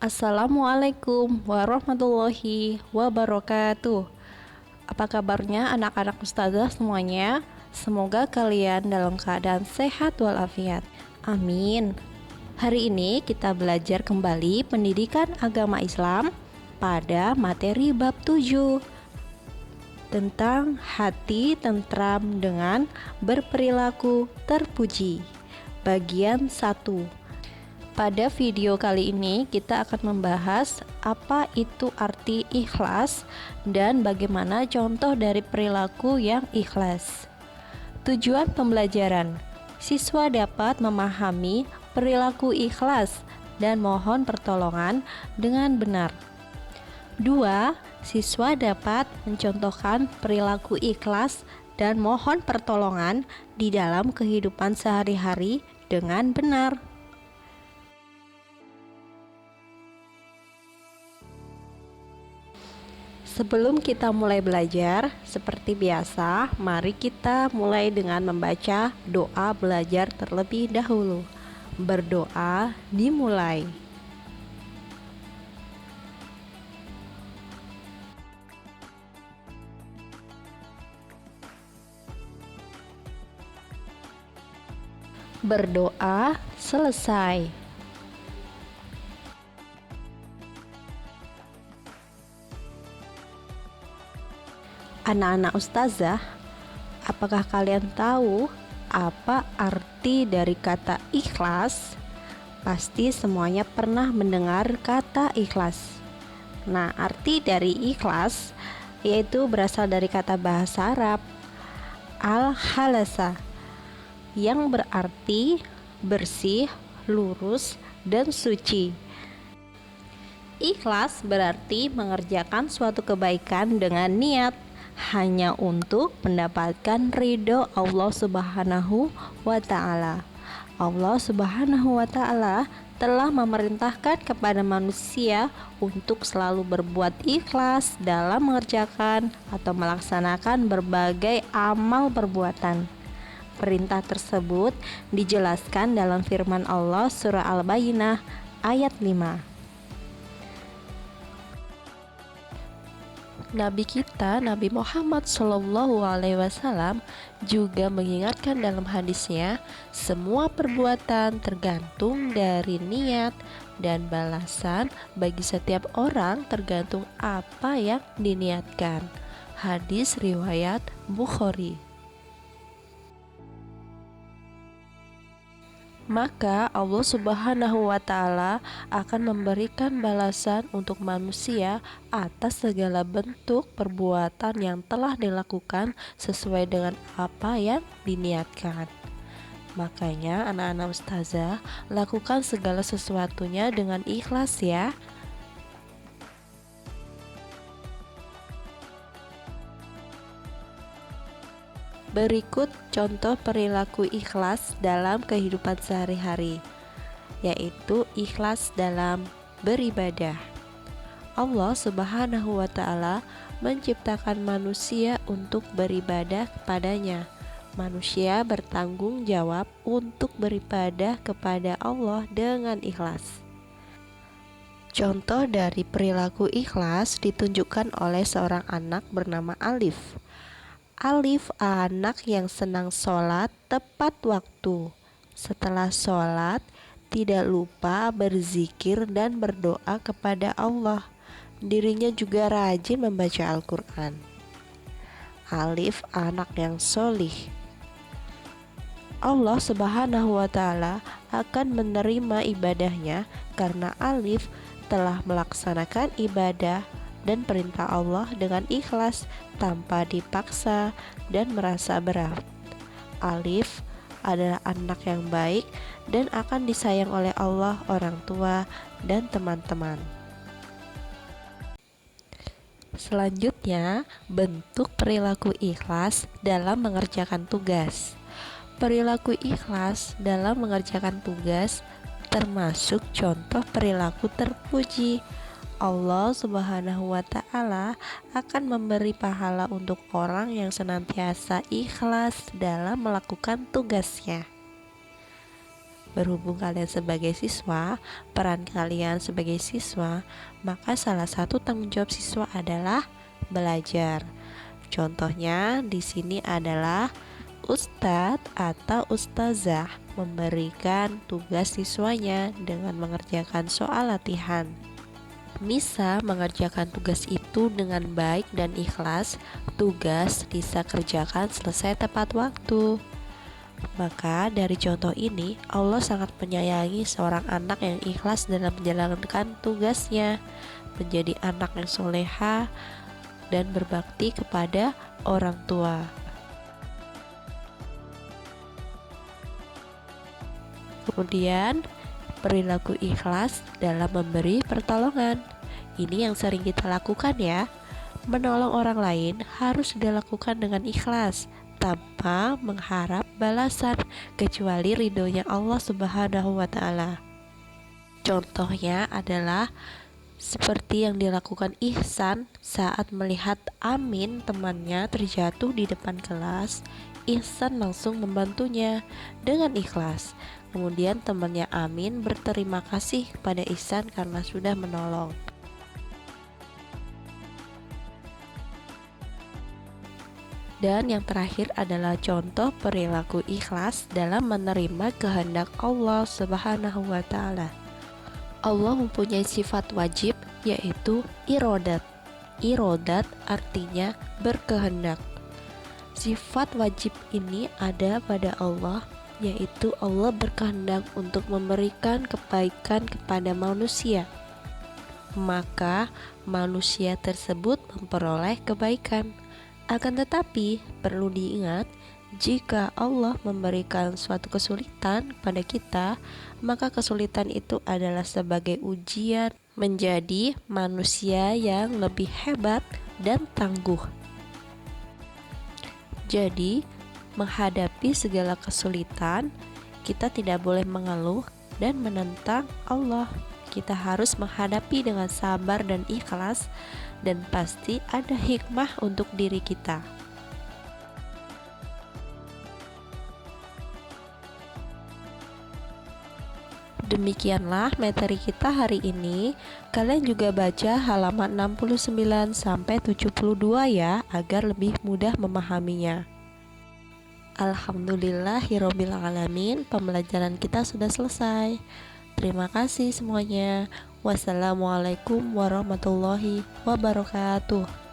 Assalamualaikum warahmatullahi wabarakatuh. Apa kabarnya anak-anak ustazah semuanya? Semoga kalian dalam keadaan sehat walafiat. Amin. Hari ini kita belajar kembali pendidikan agama Islam pada materi bab 7 tentang hati tentram dengan berperilaku terpuji. Bagian 1. Pada video kali ini kita akan membahas apa itu arti ikhlas dan bagaimana contoh dari perilaku yang ikhlas. Tujuan pembelajaran: siswa dapat memahami perilaku ikhlas dan mohon pertolongan dengan benar. 2. Siswa dapat mencontohkan perilaku ikhlas dan mohon pertolongan di dalam kehidupan sehari-hari dengan benar. Sebelum kita mulai belajar, seperti biasa, mari kita mulai dengan membaca doa belajar terlebih dahulu. Berdoa dimulai. Berdoa selesai. Anak-anak ustazah, apakah kalian tahu apa arti dari kata ikhlas? Pasti semuanya pernah mendengar kata ikhlas. Nah, arti dari ikhlas yaitu berasal dari kata bahasa Arab al-khalasa yang berarti bersih, lurus, dan suci. Ikhlas berarti mengerjakan suatu kebaikan dengan niat hanya untuk mendapatkan ridho Allah Subhanahu wa Ta'ala. Allah Subhanahu wa Ta'ala telah memerintahkan kepada manusia untuk selalu berbuat ikhlas dalam mengerjakan atau melaksanakan berbagai amal perbuatan. Perintah tersebut dijelaskan dalam firman Allah surah Al-Bayyinah ayat 5. Nabi kita, Nabi Muhammad SAW juga mengingatkan dalam hadisnya, semua perbuatan tergantung dari niat dan balasan bagi setiap orang tergantung apa yang diniatkan. Hadis riwayat Bukhari. Maka Allah Subhanahu wa Ta'ala akan memberikan balasan untuk manusia atas segala bentuk perbuatan yang telah dilakukan sesuai dengan apa yang diniatkan. Makanya anak-anak ustazah, lakukan segala sesuatunya dengan ikhlas ya. Berikut contoh perilaku ikhlas dalam kehidupan sehari-hari, yaitu ikhlas dalam beribadah. Allah Subhanahu wa Ta'ala menciptakan manusia untuk beribadah kepadanya. Manusia bertanggung jawab untuk beribadah kepada Allah dengan ikhlas. Contoh dari perilaku ikhlas ditunjukkan oleh seorang anak bernama Alif. Alif anak yang senang sholat tepat waktu. Setelah sholat, tidak lupa berzikir dan berdoa kepada Allah. Dirinya juga rajin membaca Al-Quran. Alif anak yang sholih. Allah Subhanahu wa Ta'ala akan menerima ibadahnya karena Alif telah melaksanakan ibadah dan perintah Allah dengan ikhlas tanpa dipaksa dan merasa berat. Alif adalah anak yang baik dan akan disayang oleh Allah, orang tua, dan teman-teman. Selanjutnya, bentuk perilaku ikhlas dalam mengerjakan tugas. Perilaku ikhlas dalam mengerjakan tugas termasuk contoh perilaku terpuji. Allah Subhanahu wa Ta'ala akan memberi pahala untuk orang yang senantiasa ikhlas dalam melakukan tugasnya. Berhubung kalian sebagai siswa, peran kalian sebagai siswa, maka salah satu tanggung jawab siswa adalah belajar. Contohnya di sini adalah ustadz atau ustazah memberikan tugas siswanya dengan mengerjakan soal latihan. Bisa mengerjakan tugas itu dengan baik dan ikhlas, tugas bisa kerjakan selesai tepat waktu. Maka dari contoh ini, Allah sangat menyayangi seorang anak yang ikhlas dalam menjalankan tugasnya, menjadi anak yang soleha dan berbakti kepada orang tua. Kemudian, perilaku ikhlas dalam memberi pertolongan. Ini yang sering kita lakukan ya. Menolong orang lain harus dilakukan dengan ikhlas, tanpa mengharap balasan kecuali ridhonya Allah Subhanahu wa Ta'ala. Contohnya adalah seperti yang dilakukan Ihsan saat melihat Amin temannya terjatuh di depan kelas. Ihsan langsung membantunya dengan ikhlas. Kemudian temannya Amin berterima kasih kepada Ihsan karena sudah menolong. Dan yang terakhir adalah contoh perilaku ikhlas dalam menerima kehendak Allah Subhanahu wa Ta'ala. Allah mempunyai sifat wajib, yaitu irodat. Irodat artinya berkehendak. Sifat wajib ini ada pada Allah, yaitu Allah berkehendak untuk memberikan kebaikan kepada manusia. Maka manusia tersebut memperoleh kebaikan. Akan tetapi perlu diingat, jika Allah memberikan suatu kesulitan pada kita, maka kesulitan itu adalah sebagai ujian menjadi manusia yang lebih hebat dan tangguh. Jadi, menghadapi segala kesulitan, kita tidak boleh mengeluh dan menentang Allah. Kita harus menghadapi dengan sabar dan ikhlas, dan pasti ada hikmah untuk diri kita. Demikianlah materi kita hari ini. Kalian juga baca halaman 69 sampai 72 ya, agar lebih mudah memahaminya. Alhamdulillahirabbil alamin, pembelajaran kita sudah selesai. Terima kasih semuanya. Wassalamualaikum warahmatullahi wabarakatuh.